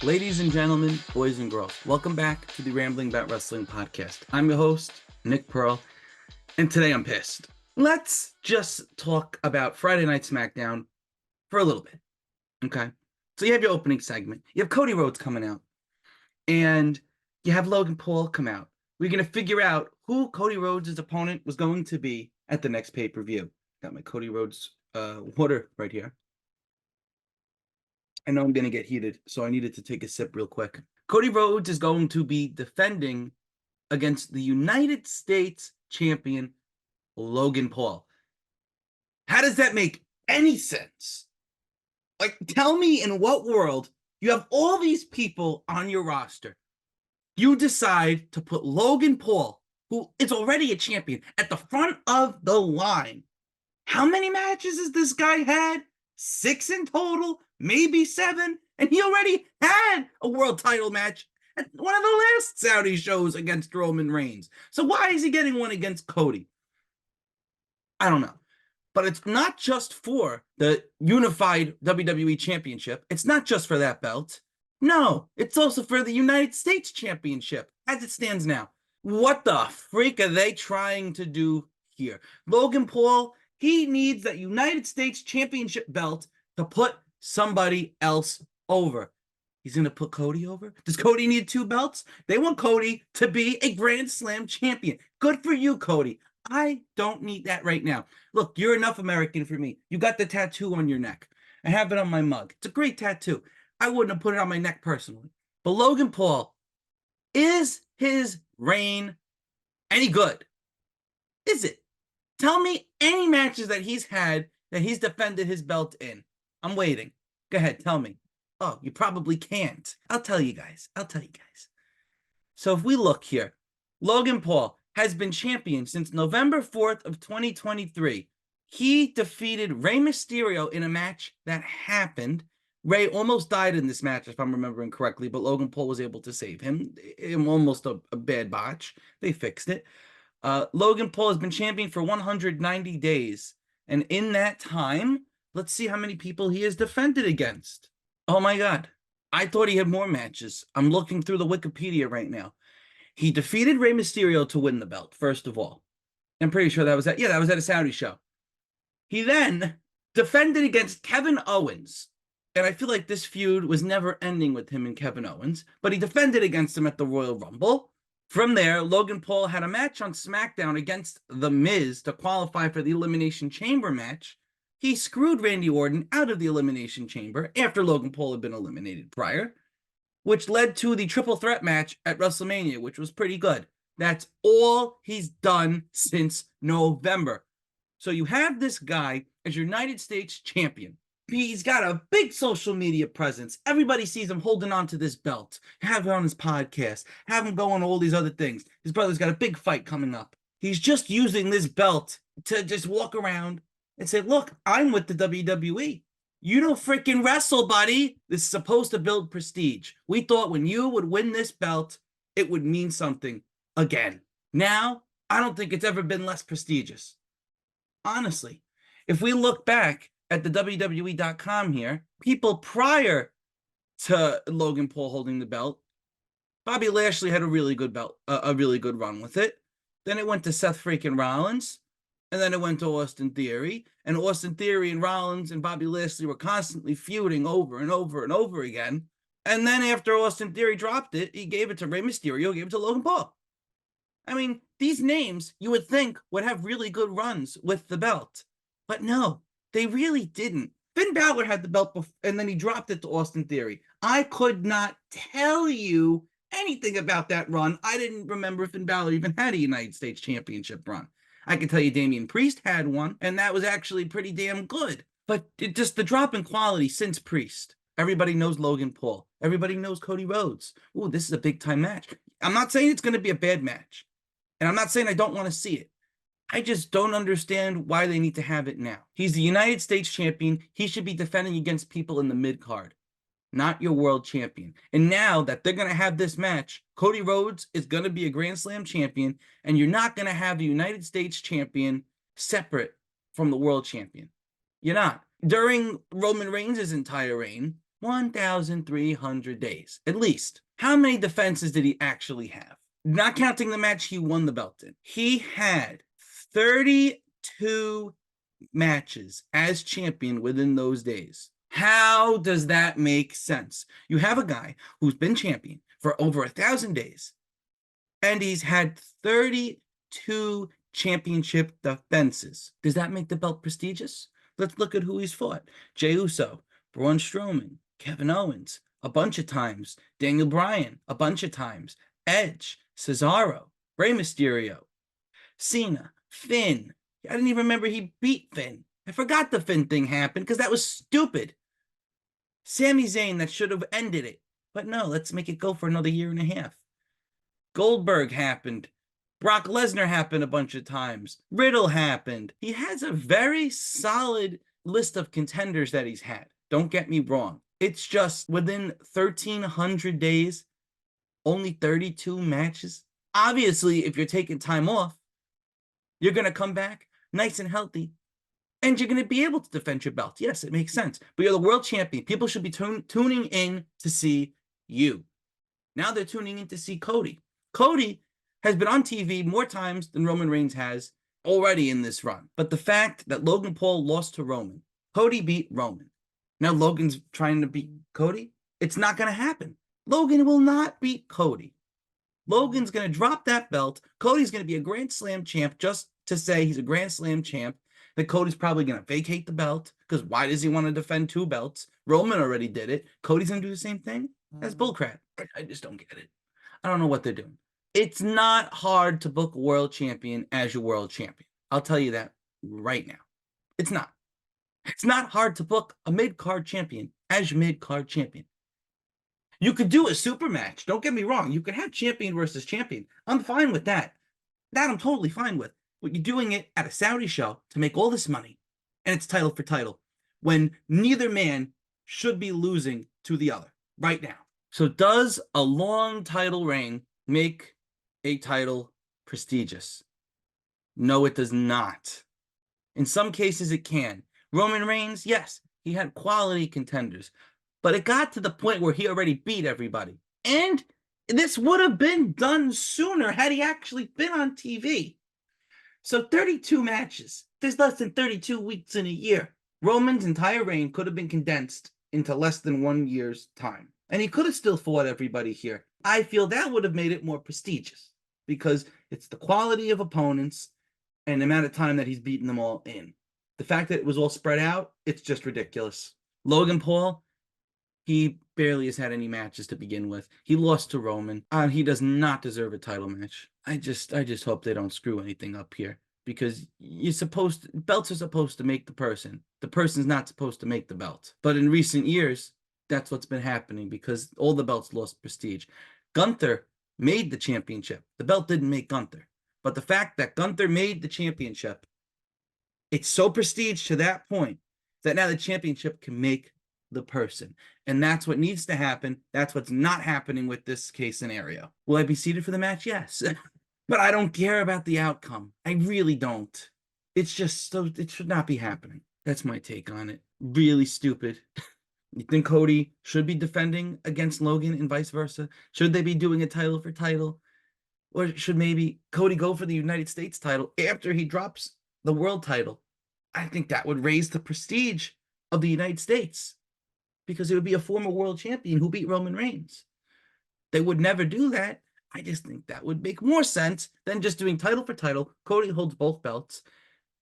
Ladies and gentlemen, boys and girls, welcome back to the Rambling About Wrestling podcast. I'm your host, Nick Pearl, and today I'm pissed. Let's just talk about Friday Night SmackDown for a little bit, okay? So you have your opening segment. You have Cody Rhodes coming out, and you have Logan Paul come out. We're going to figure out who Cody Rhodes' opponent was going to be at the next pay-per-view. Got my Cody Rhodes water right here. I know I'm going to get heated, so I needed to take a sip real quick. Cody Rhodes is going to be defending against the United States champion, Logan Paul. How does that make any sense? Like, tell me in what world you have all these people on your roster. You decide to put Logan Paul, who is already a champion, at the front of the line. How many matches has this guy had? 6 in total, maybe 7, and he already had a world title match at one of the last Saudi shows against Roman Reigns. So why is he getting one against Cody? I don't know. But it's not just for the unified WWE Championship. It's not just for that belt. No, it's also for the United States Championship as it stands now. What the freak are they trying to do here? Logan Paul, he needs that United States Championship belt to put somebody else over. He's going to put Cody over? Does Cody need 2 belts? They want Cody to be a Grand Slam champion. Good for you, Cody. I don't need that right now. Look, you're enough American for me. You got the tattoo on your neck. I have it on my mug. It's a great tattoo. I wouldn't have put it on my neck personally. But Logan Paul, is his reign any good? Is it? Tell me any matches that he's had that he's defended his belt in. I'm waiting. Go ahead, tell me. Oh, you probably can't. I'll tell you guys. So if we look here, Logan Paul has been champion since November 4th of 2023. He defeated Rey Mysterio in a match that happened. Rey almost died in this match, if I'm remembering correctly, but Logan Paul was able to save him. Almost a bad botch. They fixed it. Logan Paul has been champion for 190 days. And in that time, let's see how many people he has defended against. Oh my God. I thought he had more matches. I'm looking through the Wikipedia right now. He defeated Rey Mysterio to win the belt, first of all. I'm pretty sure that was at a Saudi show. He then defended against Kevin Owens. And I feel like this feud was never ending with him and Kevin Owens, but he defended against him at the Royal Rumble. From there, Logan Paul had a match on SmackDown against The Miz to qualify for the Elimination Chamber match. He screwed Randy Orton out of the Elimination Chamber after Logan Paul had been eliminated prior, which led to the triple threat match at WrestleMania, which was pretty good. That's all he's done since November. So you have this guy as your United States champion. He's got a big social media presence. Everybody sees him holding on to this belt, have him on his podcast, have him go on all these other things. His brother's got a big fight coming up. He's just using this belt to just walk around and say, look, I'm with the WWE. You don't freaking wrestle, buddy. This is supposed to build prestige. We thought when you would win this belt, it would mean something again. Now, I don't think it's ever been less prestigious. Honestly, if we look back at the WWE.com here, people prior to Logan Paul holding the belt, Bobby Lashley had a really good run with it. Then it went to Seth freaking Rollins, and then it went to Austin Theory, and Austin Theory and Rollins and Bobby Lashley were constantly feuding over and over and over again. And then after Austin Theory dropped it, he gave it to Rey Mysterio, gave it to Logan Paul. I mean, these names you would think would have really good runs with the belt, but no, they really didn't. Finn Balor had the belt before, and then he dropped it to Austin Theory. I could not tell you anything about that run. I didn't remember Finn Balor even had a United States Championship run. I can tell you Damian Priest had one, and that was actually pretty damn good. But just the drop in quality since Priest. Everybody knows Logan Paul. Everybody knows Cody Rhodes. Ooh, this is a big-time match. I'm not saying it's going to be a bad match, and I'm not saying I don't want to see it. I just don't understand why they need to have it now. He's the United States champion. He should be defending against people in the mid-card, not your world champion. And now that they're going to have this match, Cody Rhodes is going to be a Grand Slam champion, and you're not going to have the United States champion separate from the world champion. You're not. During Roman Reigns' entire reign, 1,300 days, at least. How many defenses did he actually have? Not counting the match he won the belt in. He had 32 matches as champion within those days. How does that make sense? You have a guy who's been champion for over 1,000 days, and he's had 32 championship defenses. Does that make the belt prestigious? Let's look at who he's fought. Jey Uso, Braun Strowman, Kevin Owens, a bunch of times. Daniel Bryan, a bunch of times. Edge, Cesaro, Rey Mysterio, Cena, Finn. I didn't even remember he beat Finn. I forgot the Finn thing happened because that was stupid. Sami Zayn, that should have ended it. But no, let's make it go for another year and a half. Goldberg happened. Brock Lesnar happened a bunch of times. Riddle happened. He has a very solid list of contenders that he's had. Don't get me wrong. It's just within 1,300 days, only 32 matches. Obviously, if you're taking time off, you're going to come back nice and healthy, and you're going to be able to defend your belt. Yes, it makes sense. But you're the world champion. People should be tuning in to see you. Now they're tuning in to see Cody. Cody has been on TV more times than Roman Reigns has already in this run. But the fact that Logan Paul lost to Roman, Cody beat Roman. Now Logan's trying to beat Cody. It's not going to happen. Logan will not beat Cody. Logan's going to drop that belt. Cody's going to be a Grand Slam champ just to say he's a Grand Slam champ. That Cody's probably going to vacate the belt because why does he want to defend 2 belts? Roman already did it. Cody's going to do the same thing? That's bullcrap. I just don't get it. I don't know what they're doing. It's not hard to book a world champion as your world champion. I'll tell you that right now. It's not. It's not hard to book a mid-card champion as your mid-card champion. You could do a super match. Don't get me wrong. You could have champion versus champion. I'm fine with that. That I'm totally fine with. But you're doing it at a Saudi show to make all this money, and it's title for title, when neither man should be losing to the other right now. So does a long title reign make a title prestigious? No, it does not. In some cases, it can. Roman Reigns, yes, he had quality contenders, but it got to the point where he already beat everybody. And this would have been done sooner had he actually been on TV. So 32 matches. There's less than 32 weeks in a year. Roman's entire reign could have been condensed into less than 1 year's time. And he could have still fought everybody here. I feel that would have made it more prestigious because it's the quality of opponents and the amount of time that he's beaten them all in. The fact that it was all spread out, it's just ridiculous. Logan Paul, he barely has had any matches to begin with. He lost to Roman. He does not deserve a title match. I just hope they don't screw anything up here because belts are supposed to make the person. The person's not supposed to make the belt. But in recent years, that's what's been happening because all the belts lost prestige. Gunther made the championship. The belt didn't make Gunther. But the fact that Gunther made the championship, it's so prestige to that point that now the championship can make the person. And that's what needs to happen. That's what's not happening with this case scenario. Will I be seated for the match? Yes. But I don't care about the outcome. I really don't. It's just so it should not be happening. That's my take on it. Really stupid. You think Cody should be defending against Logan and vice versa? Should they be doing a title for title? Or should maybe Cody go for the United States title after he drops the world title? I think that would raise the prestige of the United States because it would be a former world champion who beat Roman Reigns. They would never do that. I just think that would make more sense than just doing title for title. Cody holds both belts.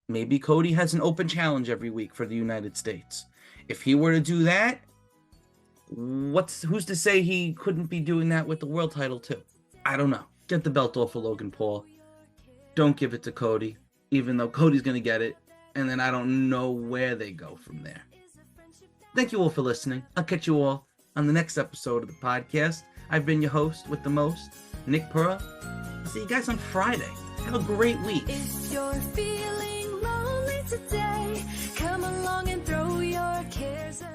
Maybe Cody has an open challenge every week for the United States. If he were to do that, who's to say he couldn't be doing that with the world title too? I don't know. Get the belt off of Logan Paul. Don't give it to Cody, even though Cody's going to get it. And then I don't know where they go from there. Thank you all for listening. I'll catch you all on the next episode of the podcast. I've been your host with the most, Nick Pura. I'll see you guys on Friday. Have a great week. If you're feeling lonely today, come along and throw your cares away.